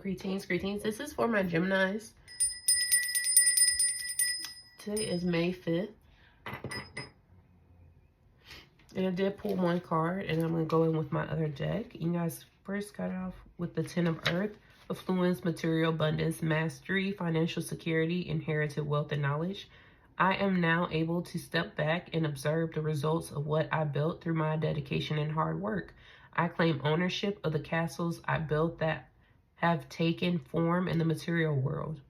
Greetings, greetings. This is for my Geminis. Today is May 5th. And I did pull one card, and I'm going to go in with my other deck. You guys first got off with the Ten of Earth, affluence, material abundance, mastery, financial security, inherited wealth, and knowledge. I am now able to step back and observe the results of what I built through my dedication and hard work. I claim ownership of the castles I built that have taken form in the material world.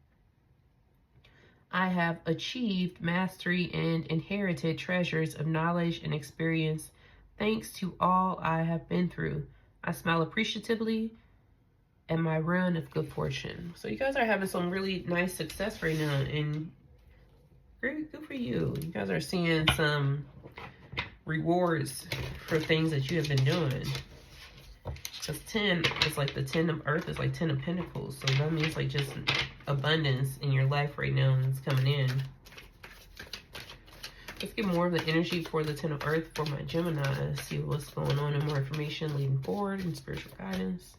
I have achieved mastery and inherited treasures of knowledge and experience thanks to all I have been through. I smile appreciatively at my run of good fortune. So you guys are having some really nice success right now, and very good for you. You guys are seeing some rewards for things that you have been doing. Because 10 is like the 10 of Earth is like 10 of Pentacles. So that means like just abundance in your life right now, and it's coming in. Let's get more of the energy for the 10 of Earth for my Gemini. See what's going on and more information leading forward and spiritual guidance.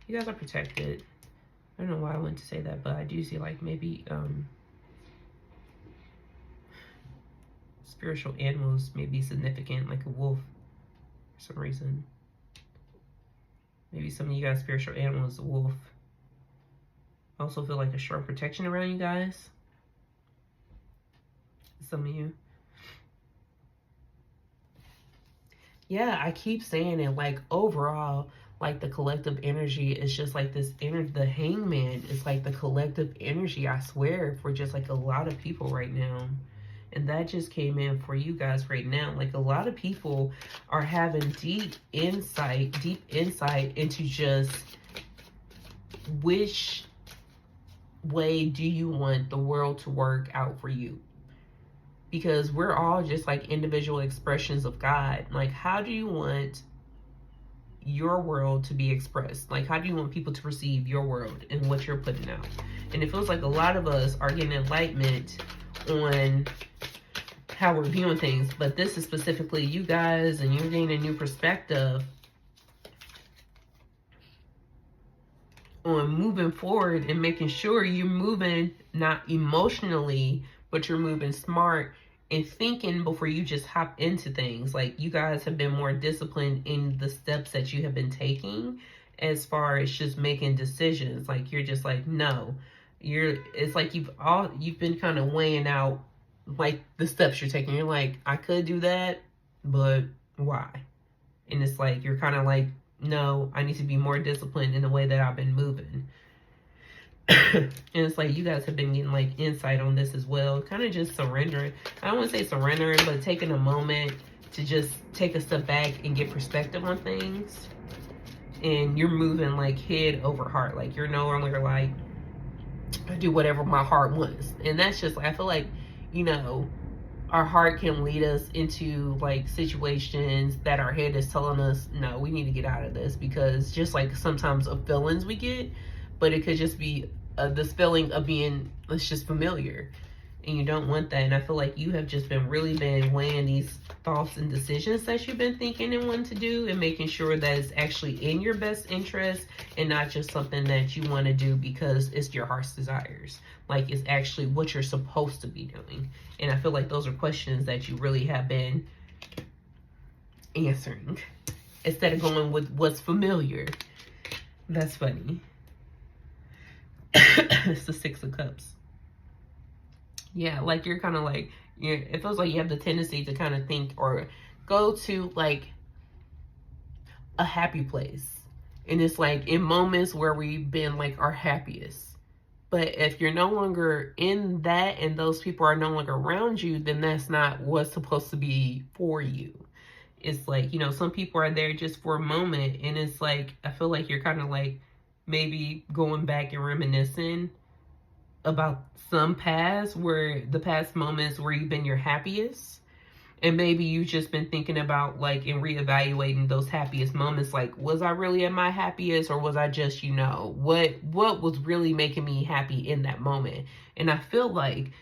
You guys are protected. I don't know why I went to say that, but I do see like maybe spiritual animals may be significant, like a wolf for some reason. Maybe some of you guys' spiritual animal is a wolf. I also feel like a strong protection around you guys. Some of you. Yeah, I keep saying it, like overall, like the collective energy is just like this the hangman is like the collective energy, I swear, for just like a lot of people right now. And that just came in for you guys right now. Like a lot of people are having deep insight into just which way do you want the world to work out for you? Because we're all just like individual expressions of God. Like, how do you want your world to be expressed? Like, how do you want people to perceive your world and what you're putting out? And it feels like a lot of us are getting enlightenment on how we're viewing things, but this is specifically you guys, and you're getting a new perspective on moving forward and making sure you're moving not emotionally, but you're moving smart and thinking before you just hop into things. Like, you guys have been more disciplined in the steps that you have been taking as far as just making decisions. Like, you're just like, no, it's like you've been kind of weighing out like the steps you're taking. You're like, I could do that, but why? And it's like, you're kind of like, no, I need to be more disciplined in the way that I've been moving. And it's like you guys have been getting like insight on this as well. Kind of just surrendering. I don't want to say surrendering, but taking a moment to just take a step back and get perspective on things. And you're moving like head over heart. Like, you're no longer like, I do whatever my heart wants. And that's just, I feel like, you know, our heart can lead us into like situations that our head is telling us, no, we need to get out of this. Because just like sometimes of feelings we get, but it could just be this feeling of being, it's just familiar, and you don't want that. And I feel like you have just been weighing these thoughts and decisions that you've been thinking and wanting to do, and making sure that it's actually in your best interest and not just something that you want to do because it's your heart's desires. Like, it's actually what you're supposed to be doing. And I feel like those are questions that you really have been answering instead of going with what's familiar. That's funny. It's the Six of Cups. Yeah, like you're kind of like, it feels like you have the tendency to kind of think or go to like a happy place. And it's like in moments where we've been like our happiest. But if you're no longer in that and those people are no longer around you, then that's not what's supposed to be for you. It's like, you know, some people are there just for a moment. And it's like, I feel like you're kind of like maybe going back and reminiscing about some past moments where you've been your happiest. And maybe you've just been thinking about like and reevaluating those happiest moments. Like, was I really at my happiest, or was I just, you know, what was really making me happy in that moment? And I feel like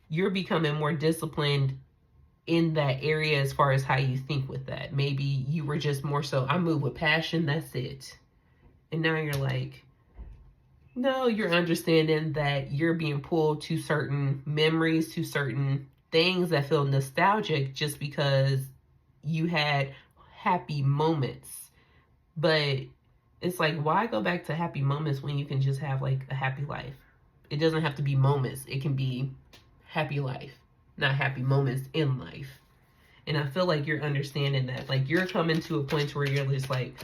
you're becoming more disciplined in that area as far as how you think with that. Maybe you were just more so, I move with passion, that's it. And now you're like, no, you're understanding that you're being pulled to certain memories, to certain things that feel nostalgic just because you had happy moments. But it's like, why go back to happy moments when you can just have like a happy life? It doesn't have to be moments. It can be happy life, not happy moments in life. And I feel like you're understanding that. Like, you're coming to a point where you're just like,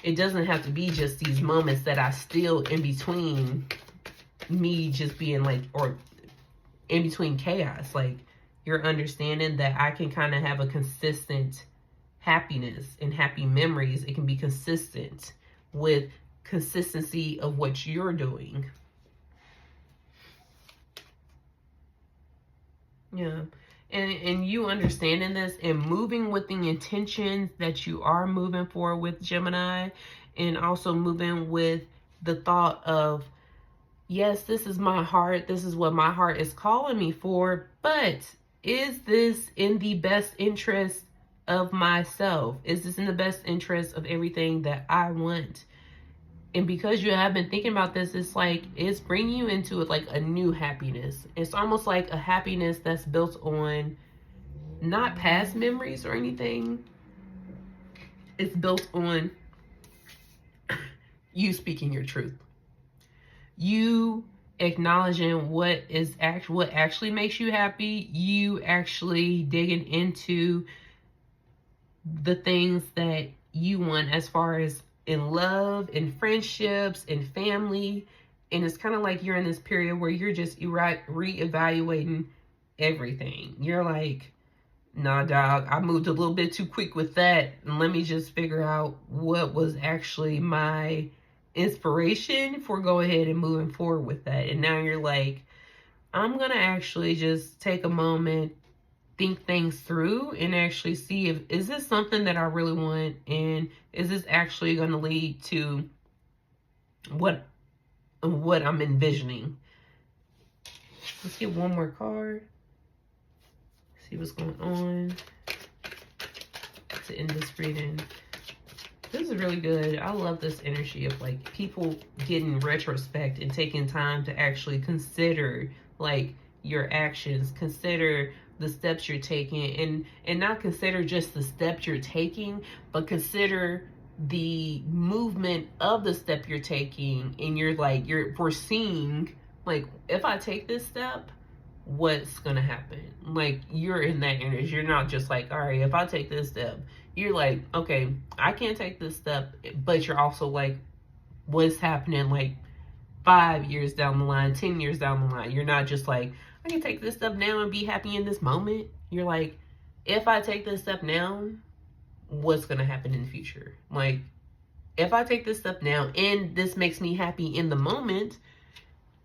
it doesn't have to be just these moments that I still in between me just being like, or in between chaos. Like, you're understanding that I can kind of have a consistent happiness and happy memories. It can be consistent with consistency of what you're doing. Yeah. And you understanding this and moving with the intentions that you are moving for with Gemini, and also moving with the thought of, yes, this is my heart. This is what my heart is calling me for. But is this in the best interest of myself? Is this in the best interest of everything that I want? And because you have been thinking about this, it's like, it's bringing you into it like a new happiness. It's almost like a happiness that's built on not past memories or anything. It's built on you speaking your truth. You acknowledging what actually makes you happy. You actually digging into the things that you want as far as in love, in friendships, in family. And it's kind of like you're in this period where you're just reevaluating everything. You're like, nah, dog, I moved a little bit too quick with that. And let me just figure out what was actually my inspiration for go ahead and moving forward with that. And now you're like, I'm going to actually just take a moment, think things through, and actually see if, is this something that I really want? And is this actually going to lead to what I'm envisioning? Let's get one more card. See what's going on to end this reading. This is really good. I love this energy of like people getting retrospect and taking time to actually consider like your actions, consider the steps you're taking, and not consider just the steps you're taking, but consider the movement of the step you're taking. And you're foreseeing, like, if I take this step, what's gonna happen? Like, you're in that energy. You're not just like, all right, if I take this step, you're like, okay, I can't take this step, but you're also like, what's happening like 5 years down the line, 10 years down the line? You're not just like, I can take this step now and be happy in this moment. You're like, if I take this step now, what's gonna happen in the future? Like, if I take this step now and this makes me happy in the moment,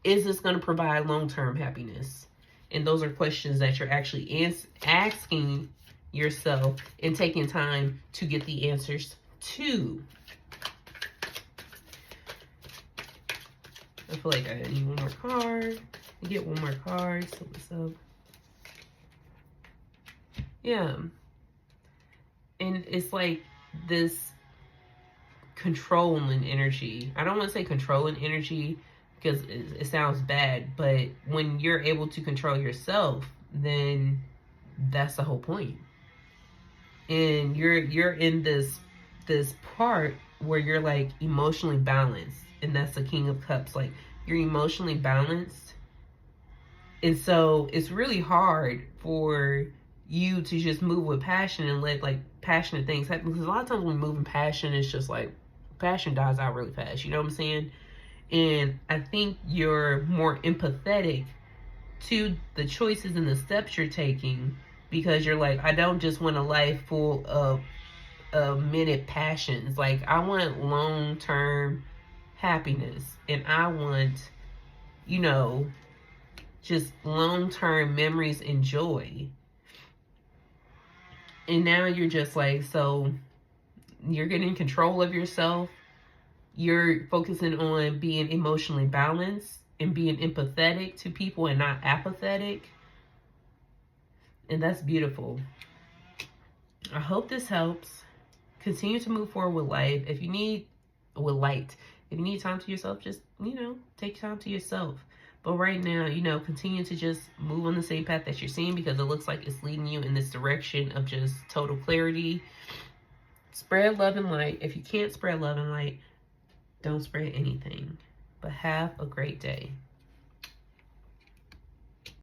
is this gonna provide long-term happiness? And those are questions that you're actually asking yourself and taking time to get the answers to. I feel like I need one more card. Get one more card. So what's up? Yeah. And it's like this controlling energy. I don't want to say controlling energy because it sounds bad, but when you're able to control yourself, then that's the whole point. And you're in this part where you're like emotionally balanced, and that's the King of Cups. Like, you're emotionally balanced, and so it's really hard for you to just move with passion and let like passionate things happen, because a lot of times when we move in passion, it's just like passion dies out really fast, you know what I'm saying? And I think you're more empathetic to the choices and the steps you're taking, because you're like, I don't just want a life full of minute passions. Like, I want long-term happiness, and I want, you know, just long-term memories and joy. And now you're just like, so you're getting control of yourself. You're focusing on being emotionally balanced and being empathetic to people and not apathetic. And that's beautiful. I hope this helps. Continue to move forward with life. If you need with light. If you need time to yourself, just, you know, take time to yourself. But right now, you know, continue to just move on the same path that you're seeing, because it looks like it's leading you in this direction of just total clarity. Spread love and light. If you can't spread love and light, don't spread anything. But have a great day.